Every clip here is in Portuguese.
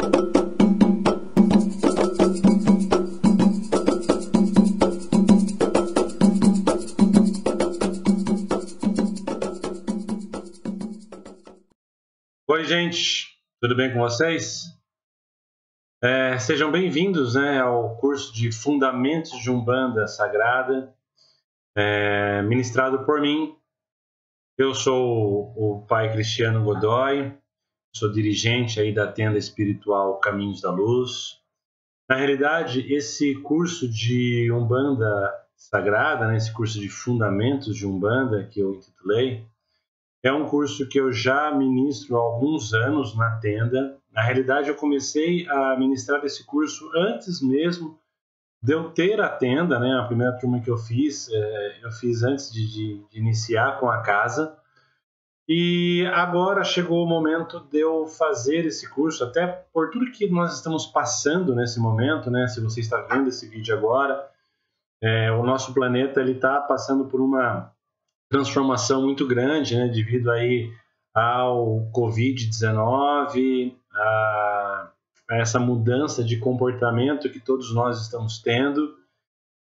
Oi, gente, tudo bem com vocês? Sejam bem-vindos, ao curso de Fundamentos de Umbanda Sagrada, ministrado por mim. Eu sou o Pai Cristiano Godoy, sou dirigente aí da tenda espiritual Caminhos da Luz. Na realidade, esse curso de Umbanda Sagrada, esse curso de Fundamentos de Umbanda que eu intitulei, é um curso que eu já ministro há alguns anos na tenda. Na realidade, eu comecei a ministrar esse curso antes mesmo de eu ter a tenda, A primeira turma que eu fiz antes de iniciar com a casa. E agora chegou o momento de eu fazer esse curso, até por tudo que nós estamos passando nesse momento, Se você está vendo esse vídeo agora, o nosso planeta está passando por uma transformação muito grande, devido aí ao Covid-19, a essa mudança de comportamento que todos nós estamos tendo.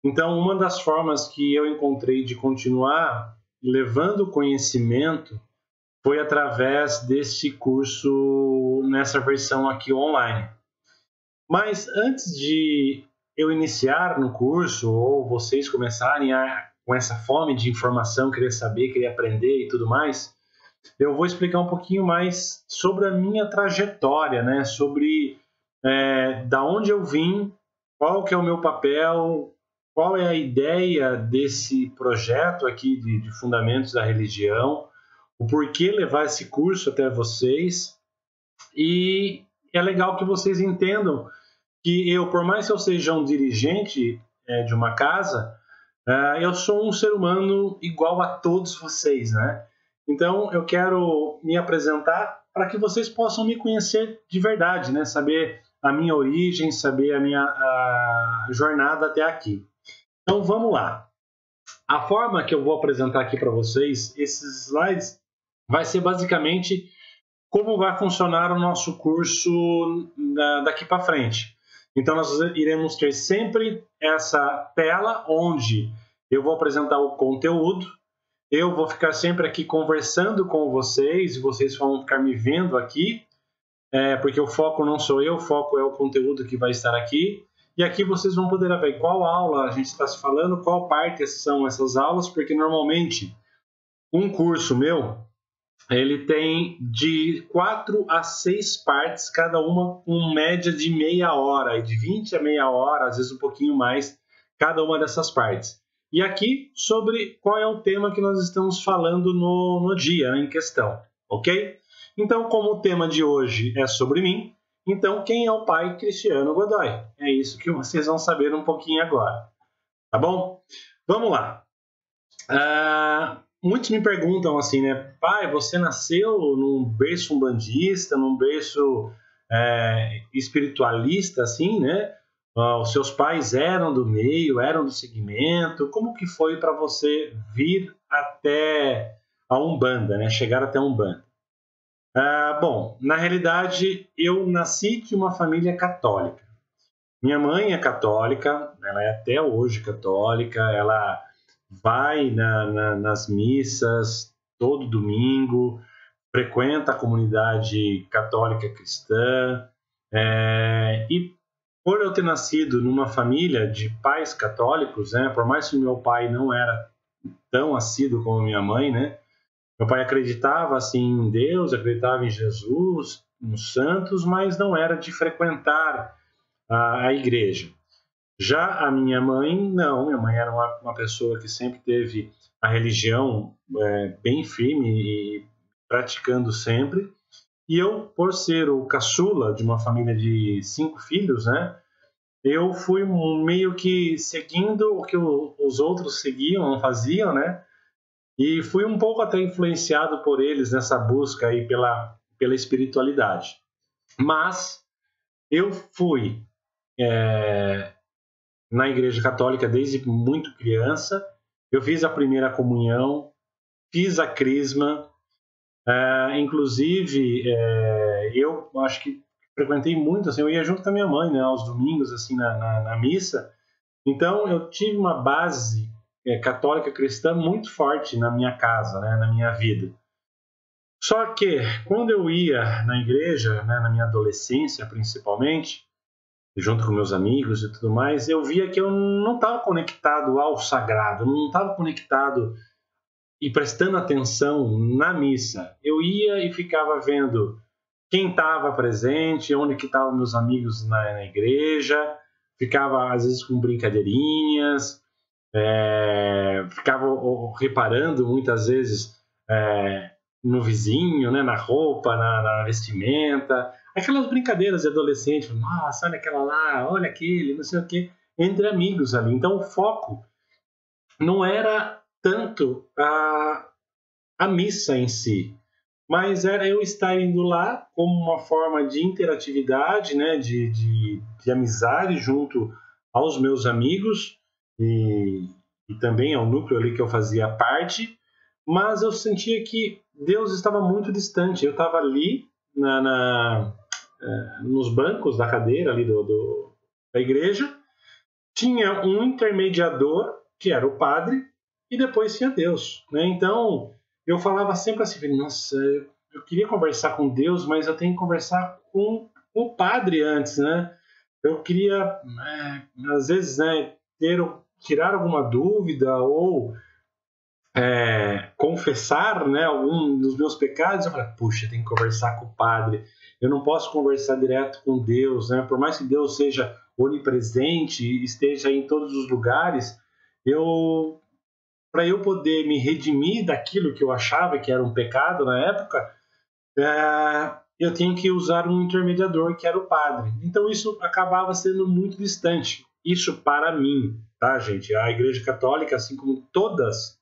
Então, uma das formas que eu encontrei de continuar levando conhecimento foi através deste curso nessa versão aqui online. Mas antes de eu iniciar no curso, ou vocês começarem com essa fome de informação, querer saber, querer aprender e tudo mais, eu vou explicar um pouquinho mais sobre a minha trajetória, sobre da onde eu vim, qual que é o meu papel, qual é a ideia desse projeto aqui de Fundamentos da Religião, o porquê levar esse curso até vocês. E é legal que vocês entendam que eu, por mais que eu seja um dirigente de uma casa, eu sou um ser humano igual a todos vocês, Então, eu quero me apresentar para que vocês possam me conhecer de verdade, Saber a minha origem, saber a jornada até aqui. Então, vamos lá. A forma que eu vou apresentar aqui para vocês, esses slides, vai ser basicamente como vai funcionar o nosso curso daqui para frente. Então, nós iremos ter sempre essa tela onde eu vou apresentar o conteúdo, eu vou ficar sempre aqui conversando com vocês, e vocês vão ficar me vendo aqui, porque o foco não sou eu, o foco é o conteúdo que vai estar aqui. E aqui vocês vão poder ver qual aula a gente está se falando, qual parte são essas aulas, porque normalmente um curso meu, ele tem de 4 a 6 partes, cada uma com média de meia hora, e de 20 a meia hora, às vezes um pouquinho mais, cada uma dessas partes. E aqui sobre qual é o tema que nós estamos falando no dia em questão, ok? Então, como o tema de hoje é sobre mim, então quem é o Pai Cristiano Godoy? É isso que vocês vão saber um pouquinho agora, tá bom? Vamos lá. Muitos me perguntam assim, Pai, você nasceu num berço umbandista, num berço espiritualista, assim, os seus pais eram do meio, eram do segmento. Como que foi para você vir até a Umbanda, chegar até a Umbanda? Bom, na realidade, eu nasci de uma família católica. Minha mãe é católica, ela é até hoje católica, ela vai nas missas todo domingo, frequenta a comunidade católica cristã, e por eu ter nascido numa família de pais católicos, por mais que meu pai não era tão assíduo como minha mãe, meu pai acreditava assim em Deus, acreditava em Jesus, nos santos, mas não era de frequentar a igreja. Já a minha mãe, não. Minha mãe era uma pessoa que sempre teve a religião bem firme e praticando sempre. E eu, por ser o caçula de uma família de 5 filhos, eu fui meio que seguindo o que os outros seguiam, faziam, E fui um pouco até influenciado por eles nessa busca aí pela espiritualidade. Mas eu fui na Igreja Católica desde muito criança. Eu fiz a primeira comunhão, fiz a crisma, inclusive eu acho que frequentei muito, assim, eu ia junto com a minha mãe, né, aos domingos, assim, na missa. Então, eu tive uma base católica cristã muito forte na minha casa, né, na minha vida. Só que, quando eu ia na igreja, né, na minha adolescência principalmente, junto com meus amigos e tudo mais, eu via que eu não estava conectado ao sagrado, não estava conectado e prestando atenção na missa. Eu ia e ficava vendo quem estava presente, onde que estavam meus amigos na igreja, ficava às vezes com brincadeirinhas, ficava reparando muitas vezes no vizinho, né, na roupa, na vestimenta, aquelas brincadeiras de adolescente, nossa, olha aquela lá, olha aquele, não sei o quê, entre amigos ali. Então o foco não era tanto a missa em si, mas era eu estar indo lá como uma forma de interatividade, né, de amizade junto aos meus amigos e também ao núcleo ali que eu fazia parte, mas eu sentia que Deus estava muito distante. Eu estava ali nos bancos da cadeira ali da igreja, tinha um intermediador, que era o padre, e depois tinha Deus, né? Então, eu falava sempre assim, nossa, eu queria conversar com Deus, mas eu tenho que conversar com o padre antes, né? Eu queria, às vezes, né, tirar alguma dúvida ou confessar, né, algum dos meus pecados. Eu falei, puxa, tem que conversar com o padre. Eu não posso conversar direto com Deus, né? Por mais que Deus seja onipresente e esteja em todos os lugares, para eu poder me redimir daquilo que eu achava que era um pecado na época, eu tinha que usar um intermediador, que era o padre. Então isso acabava sendo muito distante. Isso para mim, tá, gente? A Igreja Católica, assim como todas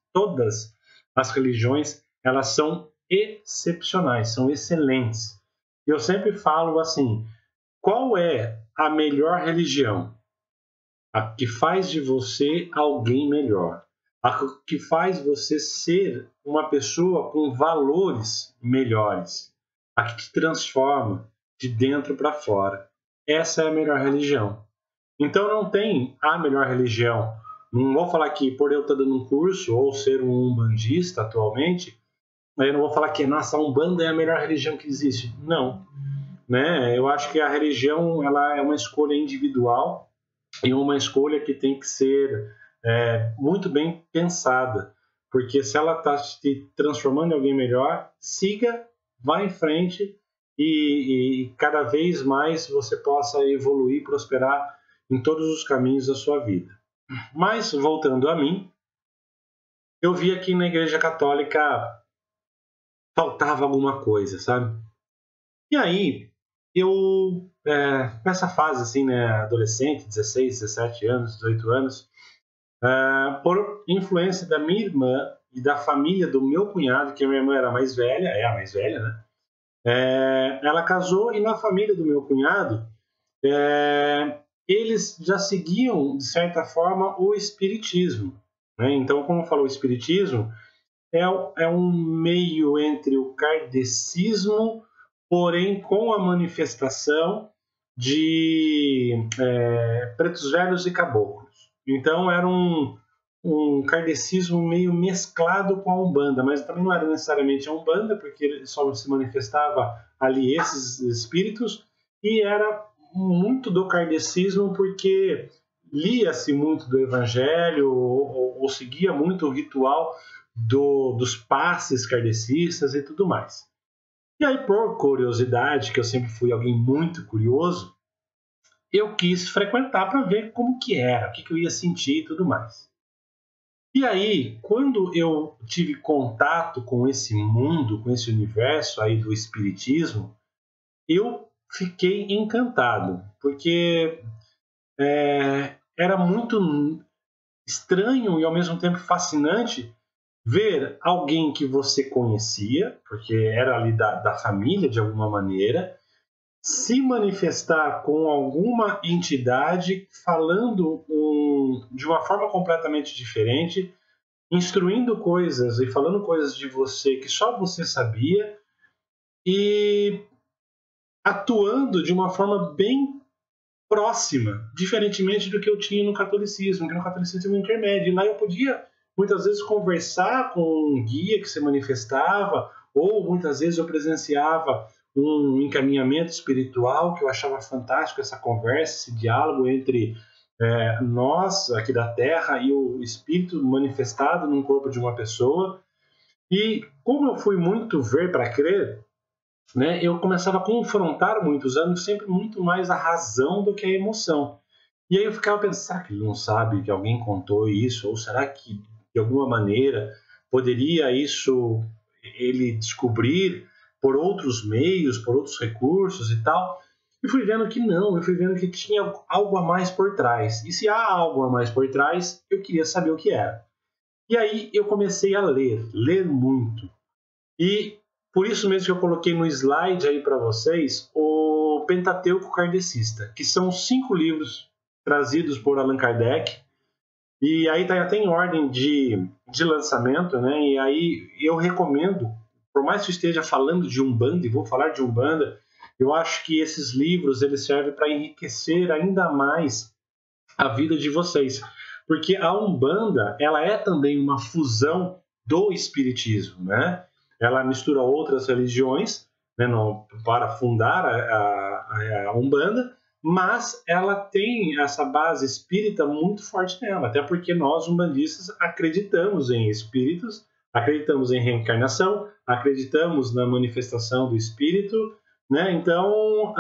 as religiões, elas são excepcionais, são excelentes. Eu sempre falo assim, qual é a melhor religião? A que faz de você alguém melhor. A que faz você ser uma pessoa com valores melhores. A que te transforma de dentro para fora. Essa é a melhor religião. Então não tem a melhor religião. Não vou falar que por eu estar dando um curso ou ser um umbandista atualmente, eu não vou falar que nossa, a Umbanda é a melhor religião que existe. Não. Né? Eu acho que a religião ela é uma escolha individual e uma escolha que tem que ser muito bem pensada. Porque se ela está te transformando em alguém melhor, siga, vá em frente e cada vez mais você possa evoluir, prosperar em todos os caminhos da sua vida. Mas, voltando a mim, eu via que na Igreja Católica faltava alguma coisa, sabe? E aí, eu, nessa fase, assim, né, adolescente, 16, 17 anos, 18 anos, por influência da minha irmã e da família do meu cunhado, que a minha irmã era mais velha, é a mais velha, né? Ela casou e na família do meu cunhado, eles já seguiam, de certa forma, o espiritismo. Né? Então, como falou o espiritismo, é um meio entre o kardecismo, porém com a manifestação de pretos velhos e caboclos. Então, era um kardecismo meio mesclado com a Umbanda, mas também não era necessariamente a Umbanda, porque só se manifestava ali esses espíritos, e era muito do kardecismo porque lia-se muito do evangelho ou seguia muito o ritual dos passes kardecistas e tudo mais. E aí, por curiosidade, que eu sempre fui alguém muito curioso, eu quis frequentar para ver como que era, o que eu ia sentir e tudo mais. E aí, quando eu tive contato com esse mundo, com esse universo aí do espiritismo, eu fiquei encantado, porque era muito estranho e ao mesmo tempo fascinante ver alguém que você conhecia, porque era ali da família de alguma maneira, se manifestar com alguma entidade falando de uma forma completamente diferente, instruindo coisas e falando coisas de você que só você sabia, e atuando de uma forma bem próxima, diferentemente do que eu tinha no catolicismo, que no catolicismo é um intermédio. E lá eu podia, muitas vezes, conversar com um guia que se manifestava, ou muitas vezes eu presenciava um encaminhamento espiritual que eu achava fantástico, essa conversa, esse diálogo entre nós, aqui da Terra, e o espírito manifestado num corpo de uma pessoa. E como eu fui muito ver para crer, né, eu começava a confrontar muito, usando sempre muito mais a razão do que a emoção. E aí eu ficava pensando, será que ele não sabe que alguém contou isso? Ou será que, de alguma maneira, poderia isso ele descobrir por outros meios, por outros recursos e tal? E fui vendo que não, eu fui vendo que tinha algo a mais por trás. E se há algo a mais por trás, eu queria saber o que era. E aí eu comecei a ler muito. E por isso mesmo que eu coloquei no slide aí para vocês o Pentateuco Kardecista, que são 5 livros trazidos por Allan Kardec. E aí tá até em ordem de lançamento, né? E aí eu recomendo, por mais que eu esteja falando de Umbanda, e vou falar de Umbanda, eu acho que esses livros eles servem para enriquecer ainda mais a vida de vocês. Porque a Umbanda, ela é também uma fusão do espiritismo, né? Ela mistura outras religiões, né, para fundar a Umbanda, mas ela tem essa base espírita muito forte nela, até porque nós, umbandistas, acreditamos em espíritos, acreditamos em reencarnação, acreditamos na manifestação do espírito, né? Então,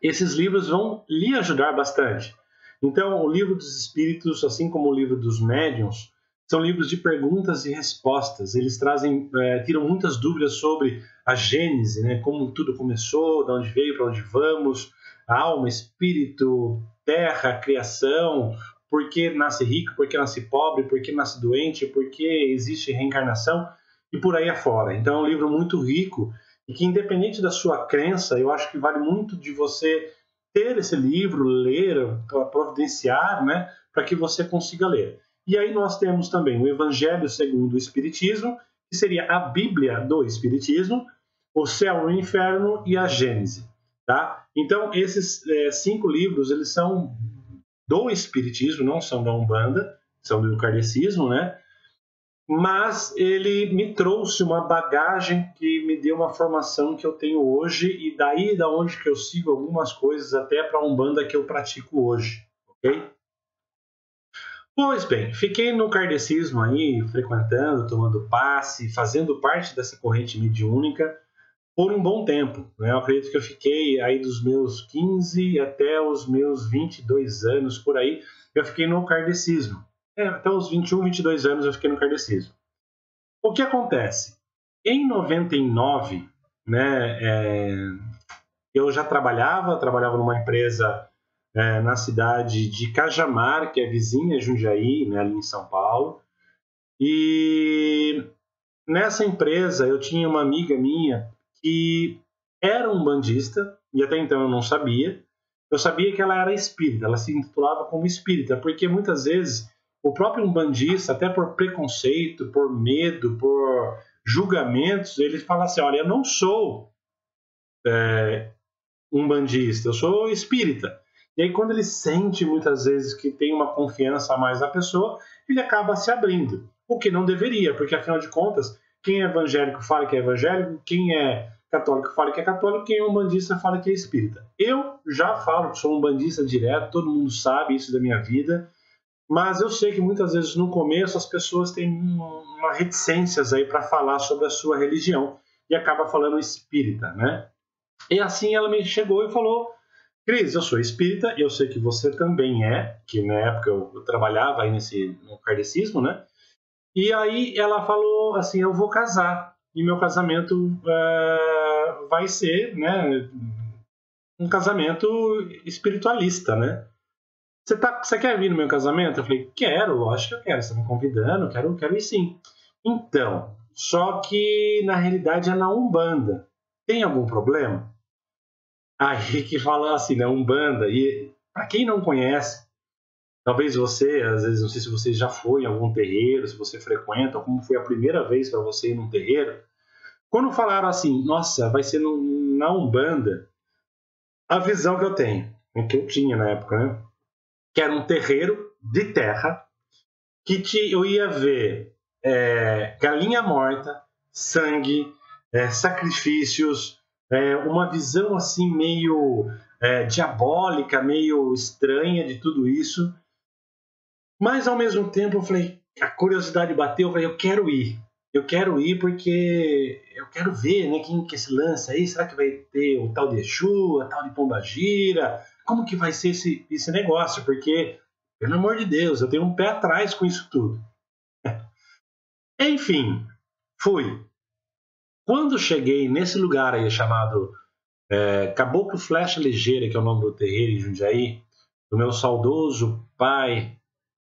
esses livros vão lhe ajudar bastante. Então, o livro dos espíritos, assim como o livro dos médiuns, são livros de perguntas e respostas. Eles tiram muitas dúvidas sobre a gênese, né? Como tudo começou, de onde veio, para onde vamos, alma, espírito, terra, criação, por que nasce rico, por que nasce pobre, por que nasce doente, por que existe reencarnação e por aí afora. Então, é um livro muito rico e que, independente da sua crença, eu acho que vale muito de você ter esse livro, ler, providenciar, né, para que você consiga ler. E aí nós temos também o Evangelho segundo o Espiritismo, que seria a Bíblia do Espiritismo, o Céu e o Inferno e a Gênese. Tá? Então, esses 5 livros, eles são do Espiritismo, não são da Umbanda, são do Kardecismo, né? Mas ele me trouxe uma bagagem que me deu uma formação que eu tenho hoje, e daí da onde que eu sigo algumas coisas até para a Umbanda que eu pratico hoje, ok? Pois bem, fiquei no kardecismo aí, frequentando, tomando passe, fazendo parte dessa corrente mediúnica por um bom tempo, né? Eu acredito que eu fiquei aí dos meus 15 até os meus 22 anos, por aí, eu fiquei no kardecismo. Até os 21, 22 anos eu fiquei no kardecismo. O que acontece? Em 99, né, eu já trabalhava numa empresa na cidade de Cajamar, que é vizinha de Jundiaí, né, ali em São Paulo. E nessa empresa eu tinha uma amiga minha que era umbandista, e até então eu não sabia. Eu sabia que ela era espírita, ela se intitulava como espírita, porque muitas vezes o próprio umbandista, até por preconceito, por medo, por julgamentos, ele fala assim, olha, eu não sou umbandista, eu sou espírita. E aí quando ele sente muitas vezes que tem uma confiança a mais na pessoa, ele acaba se abrindo, o que não deveria, porque afinal de contas, quem é evangélico fala que é evangélico, quem é católico fala que é católico, quem é umbandista fala que é espírita. Eu já falo que sou umbandista direto, todo mundo sabe isso da minha vida, mas eu sei que muitas vezes no começo as pessoas têm uma reticências aí para falar sobre a sua religião e acaba falando espírita, né? E assim ela me chegou e falou, Cris, eu sou espírita, eu sei que você também é, que na época eu trabalhava aí no kardecismo, né? E aí ela falou assim, eu vou casar, e meu casamento vai ser, né, um casamento espiritualista, né? Você quer vir no meu casamento? Eu falei, quero, lógico que eu quero, você está me convidando, quero ir sim. Então, só que na realidade é na Umbanda. Tem algum problema? Aí que fala assim, né, Umbanda, e para quem não conhece, talvez você, às vezes, não sei se você já foi em algum terreiro, se você frequenta, ou como foi a primeira vez para você ir num terreiro, quando falaram assim, nossa, vai ser na Umbanda, a visão que eu tenho, que eu tinha na época, né? Que era um terreiro de terra, que eu ia ver galinha morta, sangue, sacrifícios, uma visão assim meio diabólica, meio estranha de tudo isso. Mas ao mesmo tempo eu falei, a curiosidade bateu, eu falei, eu quero ir porque eu quero ver, né, quem que esse lance aí, será que vai ter o tal de Exu, a tal de Pombagira, como que vai ser esse negócio, porque, pelo amor de Deus, eu tenho um pé atrás com isso tudo. Enfim, fui. Quando cheguei nesse lugar aí chamado Caboclo Flecha Ligeira, que é o nome do terreiro em Jundiaí, do meu saudoso pai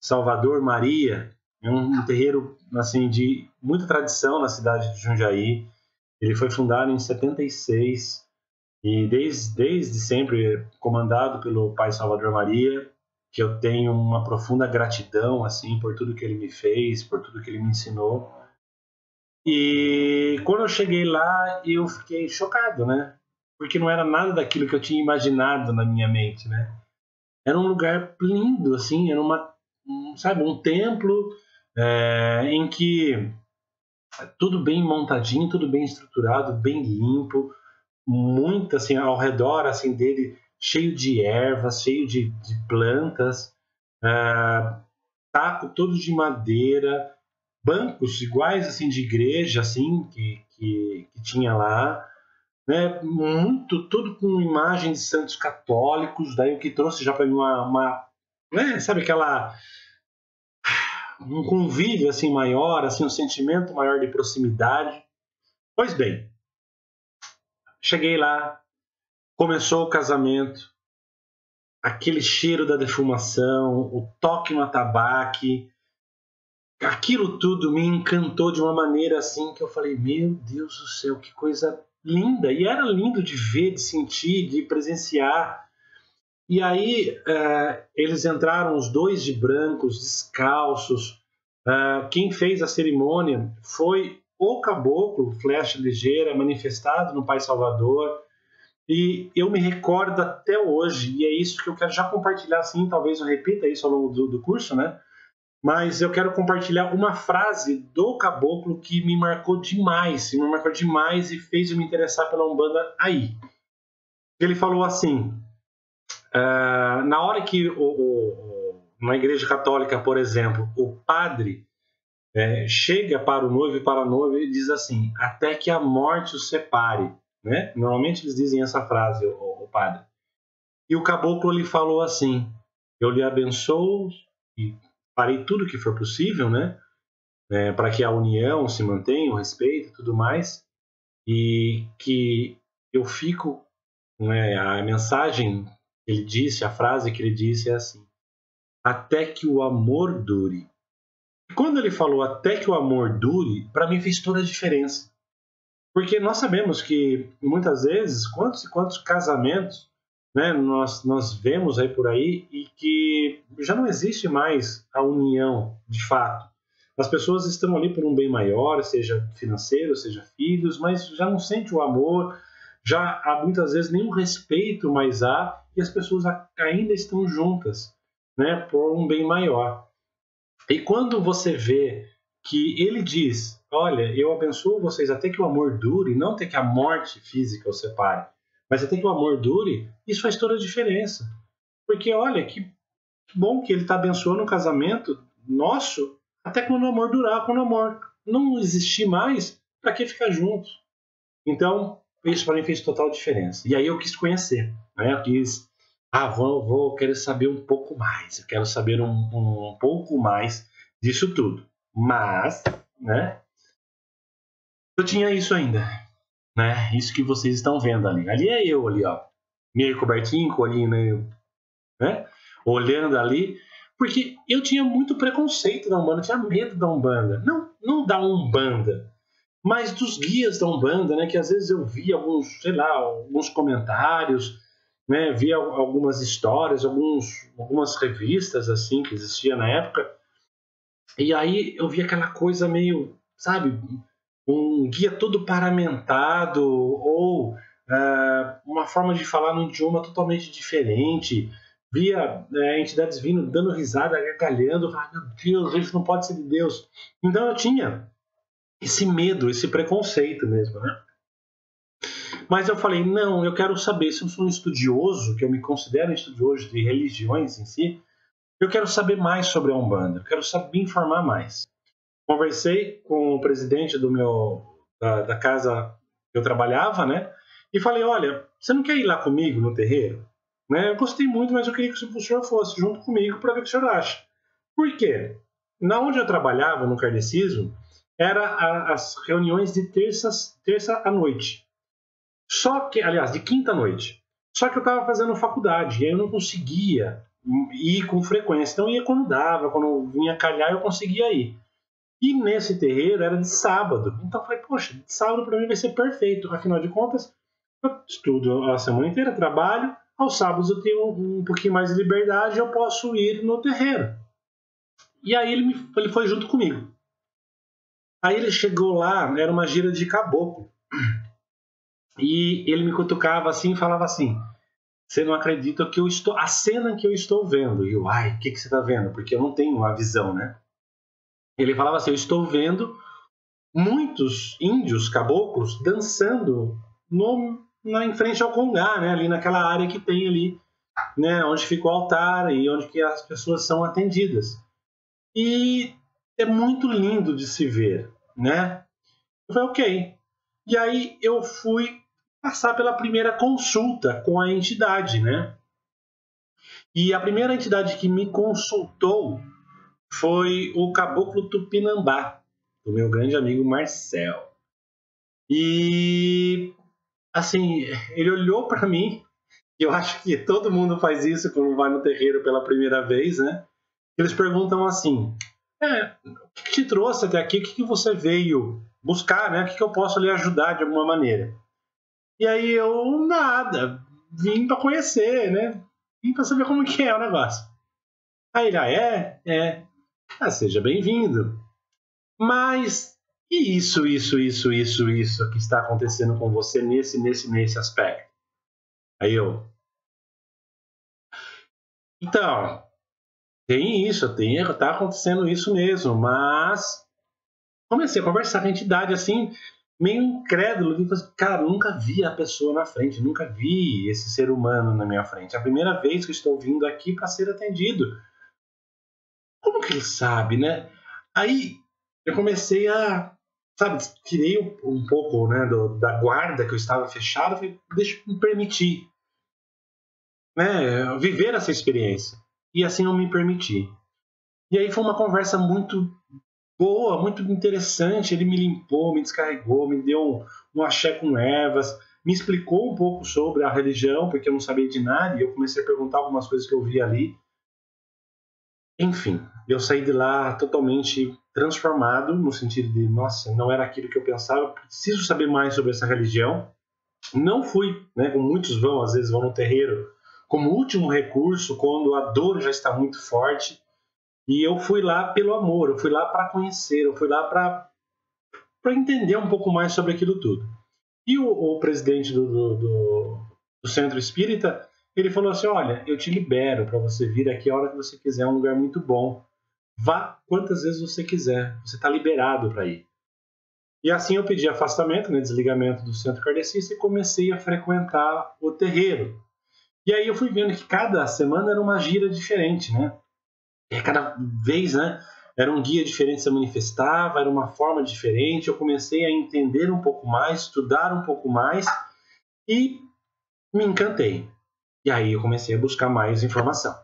Salvador Maria, é um terreiro assim, de muita tradição na cidade de Jundiaí. Ele foi fundado em 76 e desde sempre comandado pelo pai Salvador Maria, que eu tenho uma profunda gratidão assim por tudo que ele me fez, por tudo que ele me ensinou. E quando eu cheguei lá, eu fiquei chocado, né? Porque não era nada daquilo que eu tinha imaginado na minha mente, né? Era um lugar lindo, assim, era sabe, um templo em que tudo bem montadinho, tudo bem estruturado, bem limpo, muito assim ao redor assim dele cheio de ervas, cheio de plantas, taco todo de madeira, bancos iguais assim de igreja assim que tinha lá, né? Muito tudo com imagens de santos católicos, daí o que trouxe já para mim né? Sabe aquela um convívio assim maior, assim um sentimento maior de proximidade. Pois bem, cheguei lá, começou o casamento, aquele cheiro da defumação, o toque no atabaque, aquilo tudo me encantou de uma maneira assim que eu falei, meu Deus do céu, que coisa linda! E era lindo de ver, de sentir, de presenciar. E aí eles entraram os dois de brancos, descalços. Quem fez a cerimônia foi o caboclo Flecha Ligeira, manifestado no Pai Salvador. E eu me recordo até hoje, e é isso que eu quero já compartilhar, assim, talvez eu repita isso ao longo do curso, né? Mas eu quero compartilhar uma frase do caboclo que me marcou demais e fez eu me interessar pela Umbanda aí. Ele falou assim, na hora que na igreja católica, por exemplo, o padre chega para o noivo e para a noiva e diz assim, até que a morte os separe, né? Normalmente eles dizem essa frase, o padre. E o caboclo lhe falou assim, eu lhe abençoo e farei tudo o que for possível, né? Para que a união se mantenha, o respeito e tudo mais, e que eu fico, né, a mensagem que ele disse, a frase que ele disse é assim, até que o amor dure. E quando ele falou até que o amor dure, para mim fez toda a diferença. Porque nós sabemos que, muitas vezes, quantos e quantos casamentos, né, nós vemos aí por aí e que já não existe mais a união, de fato. As pessoas estão ali por um bem maior, seja financeiro, seja filhos, mas já não sente o amor, já há muitas vezes nenhum respeito mais há e as pessoas ainda estão juntas, né, por um bem maior. E quando você vê que ele diz, olha, eu abençoo vocês até que o amor dure, não até que a morte física os separe, mas até que o amor dure, isso faz toda a diferença. Porque, olha, que bom que ele está abençoando o casamento nosso até quando o amor durar, quando o amor não existir mais, para que ficar junto? Então, isso para mim fez total diferença. E aí eu quis conhecer, né? Eu quis, quero saber um pouco mais, eu quero saber um pouco mais disso tudo. Mas, né? Eu tinha isso ainda, né? Isso que vocês estão vendo ali. Ali é eu ali, ó, meio cobertinho, com o olhinho meio, né? Olhando ali, porque eu tinha muito preconceito da Umbanda, eu tinha medo da Umbanda. Não da Umbanda, mas dos guias da Umbanda, né? Que às vezes eu via alguns comentários, né? Via algumas histórias, algumas revistas assim que existia na época. E aí eu via aquela coisa meio, sabe, um guia todo paramentado ou uma forma de falar num idioma totalmente diferente, via entidades vindo, dando risada, gargalhando, falando, meu Deus, isso não pode ser de Deus. Então eu tinha esse medo, esse preconceito mesmo, né? Mas eu falei, não, eu quero saber, se eu sou um estudioso, que eu me considero um estudioso de religiões em si, eu quero saber mais sobre a Umbanda, eu quero saber informar mais. Conversei com o presidente da casa que eu trabalhava, né? E falei, olha, você não quer ir lá comigo no terreiro? Né? Eu gostei muito, mas eu queria que o senhor fosse junto comigo para ver o que o senhor acha. Por quê? Na onde eu trabalhava, no kardecismo, era as reuniões de terça à noite. Só que, aliás, de quinta à noite. Só que eu estava fazendo faculdade e aí eu não conseguia ir com frequência. Então eu ia quando dava, quando vinha calhar eu conseguia ir. E nesse terreiro era de sábado. Então eu falei, poxa, de sábado para mim vai ser perfeito. Afinal de contas, eu estudo a semana inteira, trabalho. Aos sábados eu tenho um pouquinho mais de liberdade, eu posso ir no terreiro. E aí ele foi junto comigo. Aí ele chegou lá, era uma gira de caboclo. E ele me cutucava assim e falava assim, você não acredita que a cena que eu estou vendo. E eu, o que você está vendo? Porque eu não tenho uma visão, né? Ele falava assim, eu estou vendo muitos índios caboclos dançando em frente ao Congá, né? Ali naquela área que tem ali, né? Onde fica o altar e onde que as pessoas são atendidas. E é muito lindo de se ver, né? Eu falei, ok. E aí eu fui passar pela primeira consulta com a entidade, né? E a primeira entidade que me consultou foi o Caboclo Tupinambá, do meu grande amigo Marcel. E, assim, ele olhou para mim, e eu acho que todo mundo faz isso quando vai no terreiro pela primeira vez, né? Eles perguntam assim, o que te trouxe até aqui? O que você veio buscar, né? O que eu posso lhe ajudar de alguma maneira? E aí eu, nada, vim para conhecer, né? Vim para saber como que é o negócio. Aí ele, seja bem-vindo. Mas e isso que está acontecendo com você nesse aspecto? Aí eu, então, tem isso, tá acontecendo isso mesmo, mas comecei a conversar com a entidade assim, meio incrédulo, e falei, cara, nunca vi a pessoa na frente, nunca vi esse ser humano na minha frente. É a primeira vez que estou vindo aqui para ser atendido. Como que ele sabe, né? Aí eu comecei a, sabe, tirei um pouco, né, da guarda que eu estava fechado, falei, deixa eu me permitir, né, viver essa experiência. E assim eu me permiti. E aí foi uma conversa muito boa, muito interessante. Ele me limpou, me descarregou, me deu um axé com ervas, me explicou um pouco sobre a religião, porque eu não sabia de nada, e eu comecei a perguntar algumas coisas que eu vi ali. Enfim, eu saí de lá totalmente transformado, no sentido de, nossa, não era aquilo que eu pensava, preciso saber mais sobre essa religião. Não fui, né, como muitos vão, às vezes vão no terreiro, como último recurso, quando a dor já está muito forte. E eu fui lá pelo amor, eu fui lá para conhecer, eu fui lá para entender um pouco mais sobre aquilo tudo. E o presidente do Centro Espírita, ele falou assim, olha, eu te libero para você vir aqui a hora que você quiser, é um lugar muito bom. Vá quantas vezes você quiser, você está liberado para ir. E assim eu pedi afastamento, né, desligamento do centro kardecista e comecei a frequentar o terreiro. E aí eu fui vendo que cada semana era uma gira diferente, né? E cada vez, né, era um guia diferente que se manifestava, era uma forma diferente. Eu comecei a entender um pouco mais, estudar um pouco mais e me encantei. E aí eu comecei a buscar mais informação.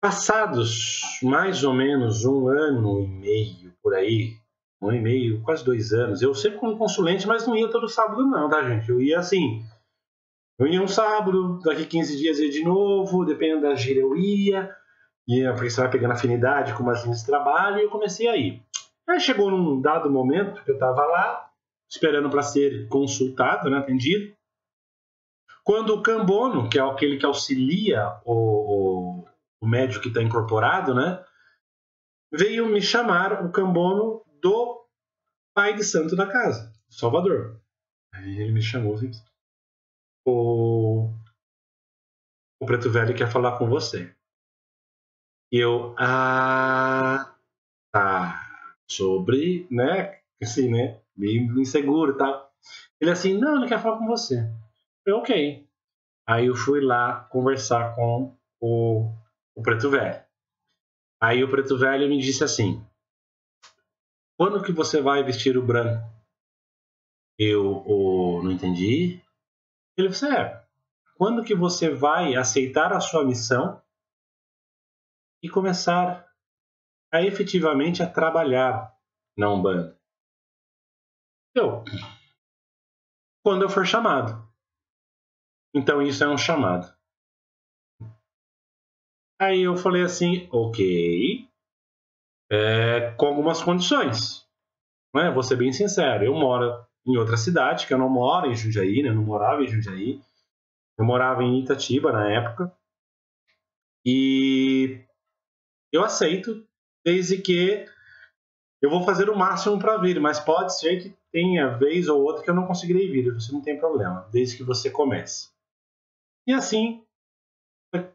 Passados mais ou menos 1 ano e meio, por aí, 1 ano e meio, quase 2 anos, eu sempre como consulente, mas não ia todo sábado não, tá, gente? Eu ia assim, eu ia um sábado, daqui 15 dias ia de novo, dependendo da gira eu ia, porque você vai pegando afinidade com umas linhas de trabalho, e eu comecei a ir. Aí chegou num dado momento que eu estava lá, esperando para ser consultado, né, atendido, quando o Cambono, que é aquele que auxilia o médico que está incorporado, né, veio me chamar o Cambono do pai de santo da casa, Salvador. Aí ele me chamou e disse, o Preto Velho quer falar com você. E eu, tá, sobre, né, assim, né, meio inseguro e tal. Ele assim, não, ele quer falar com você. Eu, ok. Aí eu fui lá conversar com o Preto Velho. Aí o Preto Velho me disse assim, quando que você vai vestir o branco? Eu não entendi. Ele disse, quando que você vai aceitar a sua missão e começar a efetivamente a trabalhar na Umbanda? Eu, quando eu for chamado. Então isso é um chamado. Aí eu falei assim, ok, com algumas condições. Né? Vou ser bem sincero, eu moro em outra cidade, que eu não moro em Jundiaí, né? Eu não morava em Jundiaí. Eu morava em Itatiba na época. E eu aceito, desde que eu vou fazer o máximo para vir, mas pode ser que tenha vez ou outra que eu não conseguirei vir, você não tem problema, desde que você comece. E assim,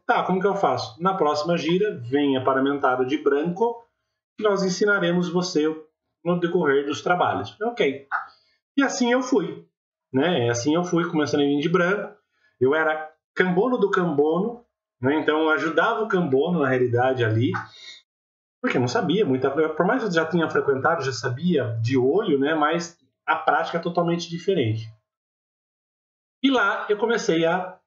tá, como que eu faço? Na próxima gira, venha paramentado de branco, e nós ensinaremos você no decorrer dos trabalhos. Ok. E assim eu fui, né? Assim eu fui, começando a vir de branco. Eu era cambono do cambono, né? Então eu ajudava o cambono, na realidade, ali, porque eu não sabia muita coisa. Por mais que eu já tinha frequentado, já sabia de olho, né? Mas a prática é totalmente diferente. E lá eu comecei a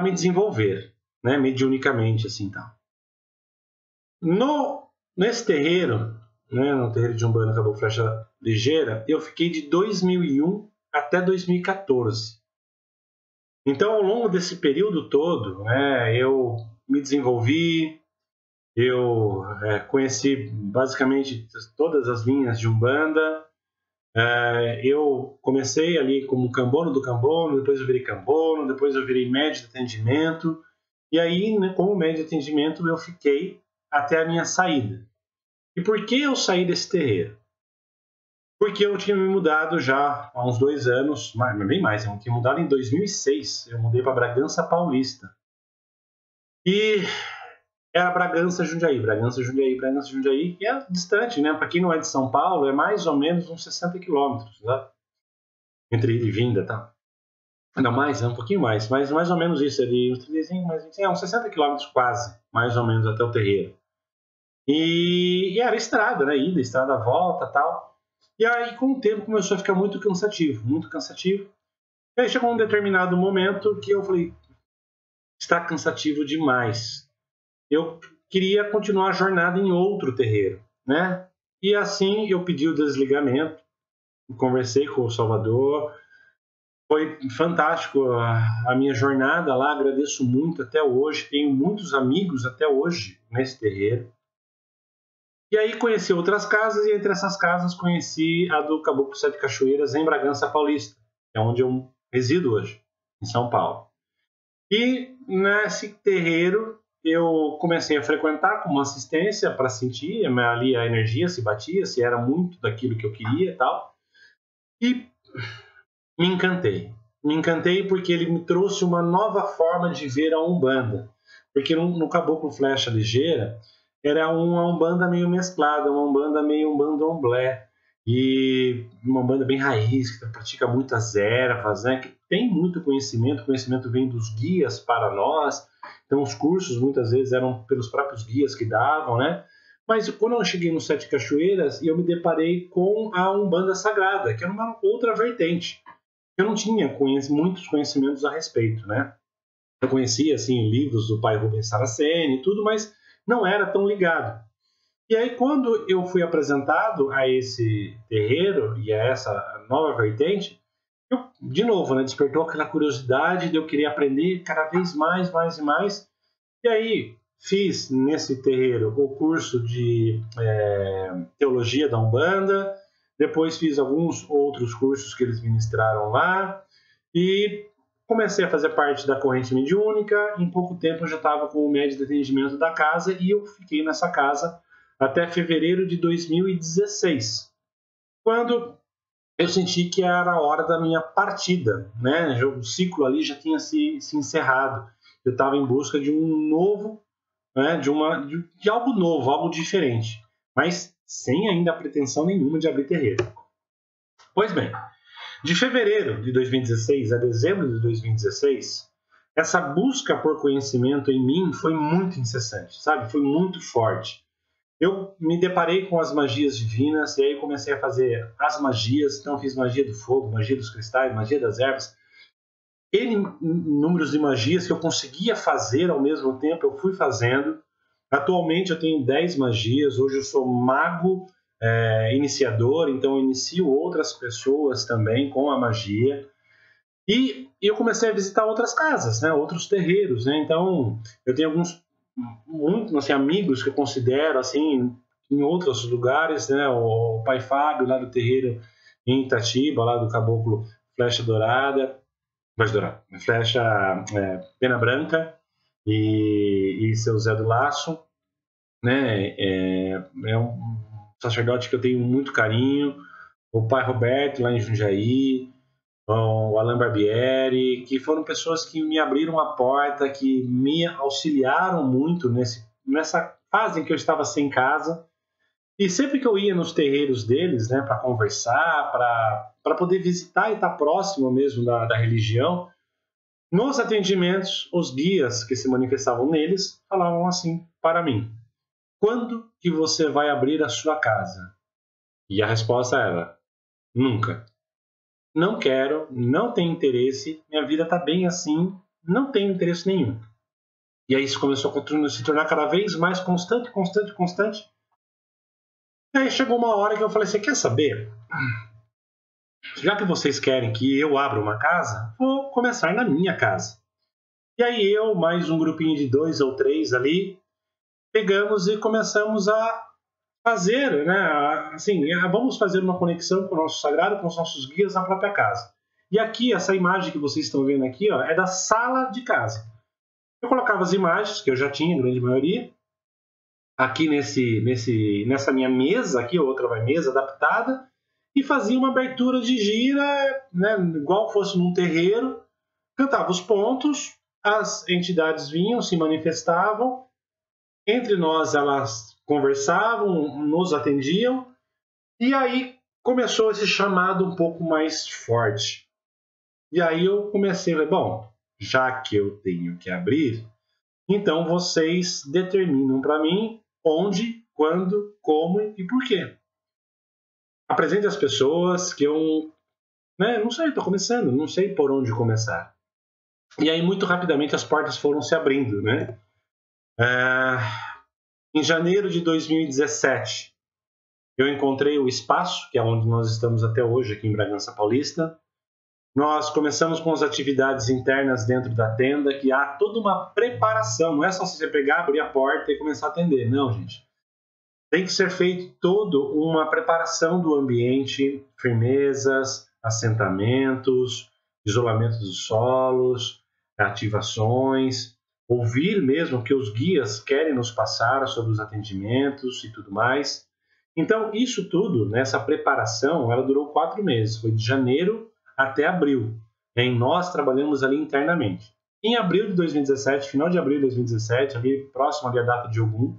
me desenvolver, né? Mediunicamente, assim, tal. Nesse terreiro, né? No terreiro de Umbanda Caboclo Flecha Ligeira, eu fiquei de 2001 até 2014. Então, ao longo desse período todo, né? Eu me desenvolvi, eu conheci basicamente todas as linhas de Umbanda. Eu comecei ali como cambono do cambono, depois eu virei cambono, depois eu virei médio de atendimento. E aí, né, como médio de atendimento, eu fiquei até a minha saída. E por que eu saí desse terreiro? Porque eu tinha me mudado já há uns 2 anos, bem mais, eu tinha mudado em 2006. Eu mudei para Bragança Paulista. E era Bragança, Jundiaí, Bragança, Jundiaí, Bragança, Jundiaí, que é distante, né? Para quem não é de São Paulo, é mais ou menos uns 60 quilômetros, né? Entre ida e vinda, tá? Não, mais, é um pouquinho mais, mas mais ou menos isso, ali, uns 60 quilômetros quase, mais ou menos, até o terreiro. E era estrada, né? Ida, estrada, volta, tal. E aí, com o tempo, começou a ficar muito cansativo, muito cansativo. E aí chegou um determinado momento que eu falei, está cansativo demais. Eu queria continuar a jornada em outro terreiro, né? E assim eu pedi o desligamento, conversei com o Salvador, foi fantástico a minha jornada lá, agradeço muito até hoje, tenho muitos amigos até hoje nesse terreiro. E aí conheci outras casas e entre essas casas conheci a do Caboclo Sete Cachoeiras em Bragança Paulista, que é onde eu resido hoje, em São Paulo. E nesse terreiro eu comecei a frequentar como assistência para sentir ali a energia, se batia, se era muito daquilo que eu queria e tal. E me encantei. Me encantei porque ele me trouxe uma nova forma de ver a Umbanda. Porque no Caboclo Flecha Ligeira era uma Umbanda meio mesclada, uma Umbanda meio Umbandomblé. E uma Umbanda bem raiz, que pratica muitas ervas, né? Que tem muito conhecimento, o conhecimento vem dos guias para nós. Então os cursos muitas vezes eram pelos próprios guias que davam, né? Mas quando eu cheguei no Sete Cachoeiras, eu me deparei com a Umbanda Sagrada, que era uma outra vertente. Eu não tinha muitos conhecimentos a respeito, né? Eu conhecia, assim, livros do pai Rubens Saraceni e tudo, mas não era tão ligado. E aí, quando eu fui apresentado a esse terreiro e a essa nova vertente, eu, de novo, né, despertou aquela curiosidade de eu querer aprender cada vez mais, mais e mais. E aí, fiz nesse terreiro o curso de teologia da Umbanda, depois fiz alguns outros cursos que eles ministraram lá e comecei a fazer parte da corrente mediúnica. Em pouco tempo eu já estava com o médio de atendimento da casa e eu fiquei nessa casa até fevereiro de 2016, quando eu senti que era a hora da minha partida, né? O ciclo ali já tinha se encerrado. Eu estava em busca de um novo, né? De algo novo, algo diferente, mas sem ainda a pretensão nenhuma de abrir terreiro. Pois bem, de fevereiro de 2016 a dezembro de 2016, essa busca por conhecimento em mim foi muito incessante, sabe? Foi muito forte. Eu me deparei com as magias divinas e aí comecei a fazer as magias. Então fiz magia do fogo, magia dos cristais, magia das ervas. N números de magias que eu conseguia fazer ao mesmo tempo, eu fui fazendo. Atualmente eu tenho 10 magias. Hoje eu sou mago iniciador, então eu inicio outras pessoas também com a magia. E eu comecei a visitar outras casas, né, outros terreiros, né? Então eu tenho alguns muitos assim, amigos que eu considero assim em outros lugares, né? O pai Fábio lá do terreiro em Itatiba, lá do Caboclo Flecha Dourada, Flecha Pena Branca e seu Zé do Laço, né? É um sacerdote que eu tenho muito carinho. O pai Roberto lá em Jundiaí, o Alain Barbieri, que foram pessoas que me abriram a porta, que me auxiliaram muito nessa fase em que eu estava sem casa. E sempre que eu ia nos terreiros deles, né, para conversar, para poder visitar e estar próximo mesmo da religião, nos atendimentos, os guias que se manifestavam neles falavam assim para mim: quando que você vai abrir a sua casa? E a resposta era: nunca. Não quero, não tenho interesse, minha vida está bem assim, não tenho interesse nenhum. E aí isso começou a se tornar cada vez mais constante. E aí chegou uma hora que eu falei: você quer saber? Já que vocês querem que eu abra uma casa, vou começar na minha casa. E aí eu, mais um grupinho de 2 ou 3 ali, pegamos e começamos a fazer, né? Assim, vamos fazer uma conexão com o nosso sagrado, com os nossos guias na própria casa. E aqui, essa imagem que vocês estão vendo aqui, ó, é da sala de casa. Eu colocava as imagens, que eu já tinha, a grande maioria, aqui nessa minha mesa, aqui, outra vai mesa adaptada, e fazia uma abertura de gira, né, igual fosse num terreiro, cantava os pontos, as entidades vinham, se manifestavam, entre nós elas conversavam, nos atendiam, e aí começou esse chamado um pouco mais forte. E aí eu comecei a falar: bom, já que eu tenho que abrir, então vocês determinam para mim onde, quando, como e por quê. Apresente às pessoas que eu não sei, estou começando, não sei por onde começar. E aí muito rapidamente as portas foram se abrindo, né? Em janeiro de 2017, eu encontrei o espaço, que é onde nós estamos até hoje, aqui em Bragança Paulista. Nós começamos com as atividades internas dentro da tenda, que há toda uma preparação. Não é só você pegar, abrir a porta e começar a atender. Não, gente. Tem que ser feito toda uma preparação do ambiente, firmezas, assentamentos, isolamento dos solos, ativações, ouvir mesmo o que os guias querem nos passar sobre os atendimentos e tudo mais. Então, isso tudo, nessa preparação, ela durou 4 meses. Foi de janeiro até abril. E nós trabalhamos ali internamente. Em abril de 2017, final de abril de 2017, ali próximo ali à data de Ogum,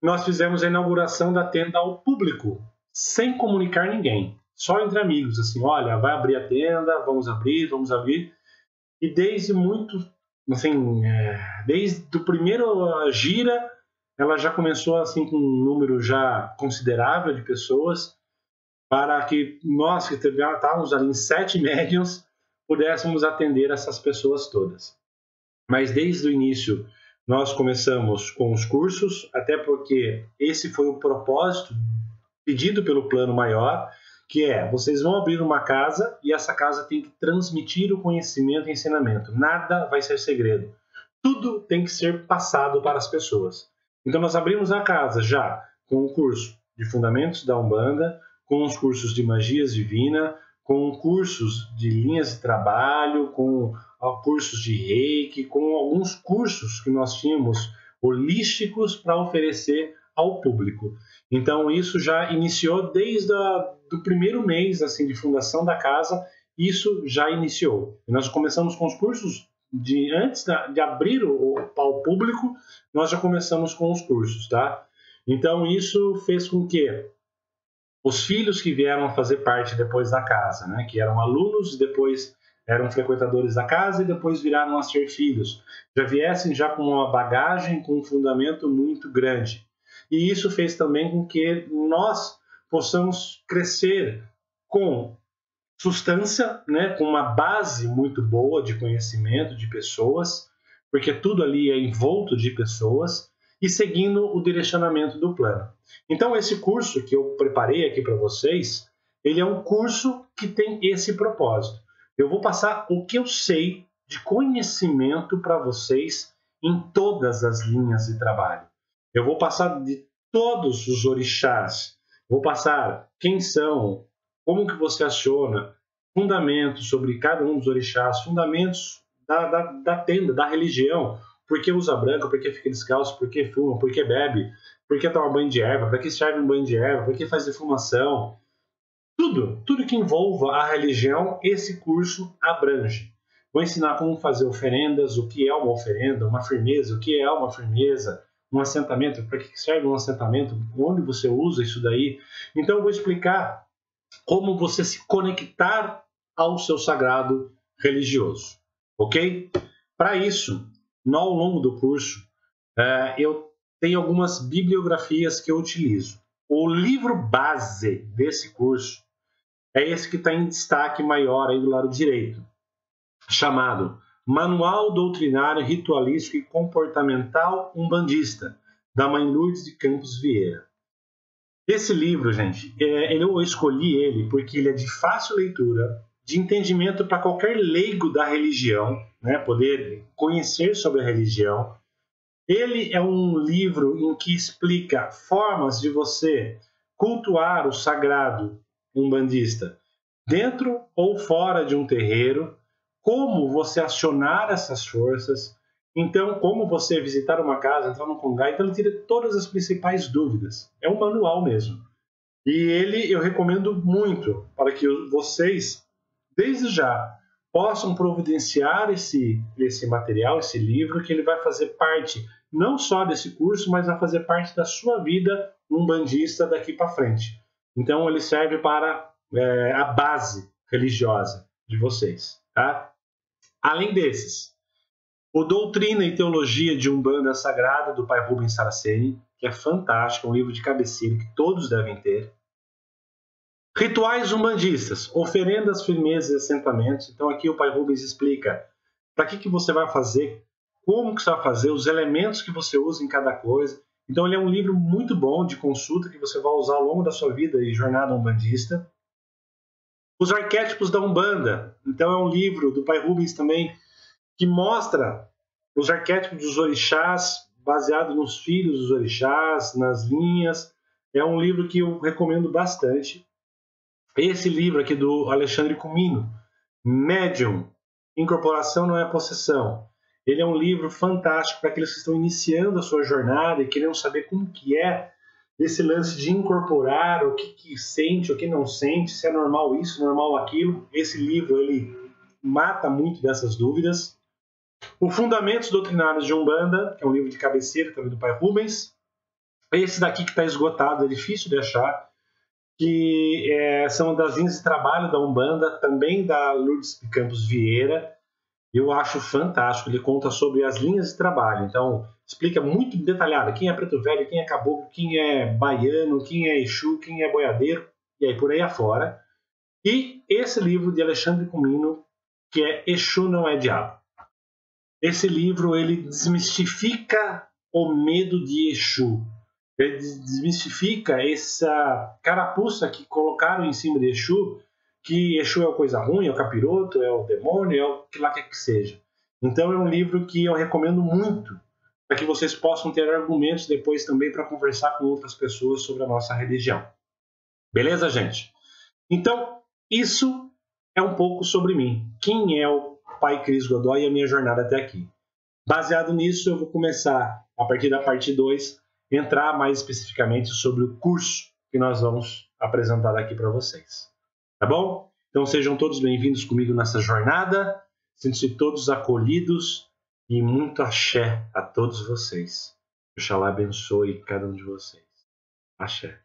nós fizemos a inauguração da tenda ao público, sem comunicar ninguém, só entre amigos, assim: olha, vai abrir a tenda, vamos abrir. E desde desde o primeiro gira, ela já começou assim com um número já considerável de pessoas, para que nós, que estávamos ali em 7 médiums, pudéssemos atender essas pessoas todas. Mas desde o início nós começamos com os cursos, até porque esse foi o propósito pedido pelo plano maior, que é: vocês vão abrir uma casa e essa casa tem que transmitir o conhecimento e ensinamento. Nada vai ser segredo. Tudo tem que ser passado para as pessoas. Então nós abrimos a casa já com o curso de Fundamentos da Umbanda, com os cursos de Magias Divina, com cursos de linhas de trabalho, com cursos de Reiki, com alguns cursos que nós tínhamos holísticos para oferecer ao público. Então isso já iniciou desde do primeiro mês assim de fundação da casa, isso já iniciou. Nós começamos com os cursos antes de abrir ao público, nós já começamos com os cursos, tá? Então isso fez com que os filhos que vieram a fazer parte depois da casa, né, que eram alunos, depois eram frequentadores da casa e depois viraram a ser filhos, já viessem já com uma bagagem, com um fundamento muito grande. E isso fez também com que nós possamos crescer com substância, né, com uma base muito boa de conhecimento de pessoas, porque tudo ali é envolto de pessoas, e seguindo o direcionamento do plano. Então, esse curso que eu preparei aqui para vocês, ele é um curso que tem esse propósito. Eu vou passar o que eu sei de conhecimento para vocês em todas as linhas de trabalho. Eu vou passar de todos os orixás, vou passar quem são, como que você aciona, fundamentos sobre cada um dos orixás, fundamentos da tenda, da religião, por que usa branco, por que fica descalço, por que fuma, por que bebe, por que toma banho de erva, para que serve um banho de erva, por que faz defumação. Tudo que envolva a religião, esse curso abrange. Vou ensinar como fazer oferendas, o que é uma oferenda, uma firmeza, o que é uma firmeza, um assentamento, para que serve um assentamento, onde você usa isso daí. Então eu vou explicar como você se conectar ao seu sagrado religioso, ok? Para isso, ao longo do curso, eu tenho algumas bibliografias que eu utilizo. O livro base desse curso é esse que está em destaque maior aí do lado direito, chamado Manual Doutrinário, Ritualístico e Comportamental Umbandista, da Mãe Lourdes de Campos Vieira. Esse livro, gente, eu escolhi ele porque ele é de fácil leitura, de entendimento para qualquer leigo da religião, né, poder conhecer sobre a religião. Ele é um livro em que explica formas de você cultuar o sagrado umbandista dentro ou fora de um terreiro, como você acionar essas forças, então como você visitar uma casa, entrar no congá. Então ele tira todas as principais dúvidas. É um manual mesmo. E ele eu recomendo muito para que vocês, desde já, possam providenciar esse material, esse livro, que ele vai fazer parte não só desse curso, mas vai fazer parte da sua vida umbandista daqui para frente. Então ele serve para a base religiosa de vocês, tá? Além desses, o Doutrina e Teologia de Umbanda Sagrada, do Pai Rubens Saraceni, que é fantástico, um livro de cabeceira que todos devem ter. Rituais umbandistas, oferendas, firmezas e assentamentos. Então aqui o Pai Rubens explica para que você vai fazer, como que você vai fazer, os elementos que você usa em cada coisa. Então ele é um livro muito bom de consulta que você vai usar ao longo da sua vida e jornada umbandista. Os arquétipos da Umbanda. Então é um livro do Pai Rubens também que mostra os arquétipos dos orixás, baseado nos filhos dos orixás, nas linhas. É um livro que eu recomendo bastante. Esse livro aqui do Alexandre Comino, Médium, Incorporação não é Possessão. Ele é um livro fantástico para aqueles que estão iniciando a sua jornada e querendo saber como que é esse lance de incorporar, o que sente, o que não sente, se é normal isso, normal aquilo. Esse livro ele mata muito dessas dúvidas. O Fundamentos Doutrinários de Umbanda, que é um livro de cabeceira também do Pai Rubens. Esse daqui que está esgotado, é difícil de achar, que são das linhas de trabalho da Umbanda, também da Lourdes de Campos Vieira. Eu acho fantástico, ele conta sobre as linhas de trabalho, então explica muito detalhado quem é preto velho, quem é caboclo, quem é baiano, quem é exu, quem é boiadeiro, e aí por aí afora. E esse livro de Alexandre Comino, que é Exu não é diabo. Esse livro ele desmistifica o medo de Exu. Ele desmistifica essa carapuça que colocaram em cima de Exu, que Exu é uma coisa ruim, é o capiroto, é o demônio, é o que lá quer que seja. Então é um livro que eu recomendo muito, para que vocês possam ter argumentos depois também para conversar com outras pessoas sobre a nossa religião. Beleza, gente? Então, isso é um pouco sobre mim. Quem é o Pai Cris Godoy e a minha jornada até aqui. Baseado nisso, eu vou começar, a partir da parte 2, entrar mais especificamente sobre o curso que nós vamos apresentar aqui para vocês. Tá bom? Então sejam todos bem-vindos comigo nessa jornada, sintam-se todos acolhidos e muito axé a todos vocês. Oxalá abençoe cada um de vocês. Axé.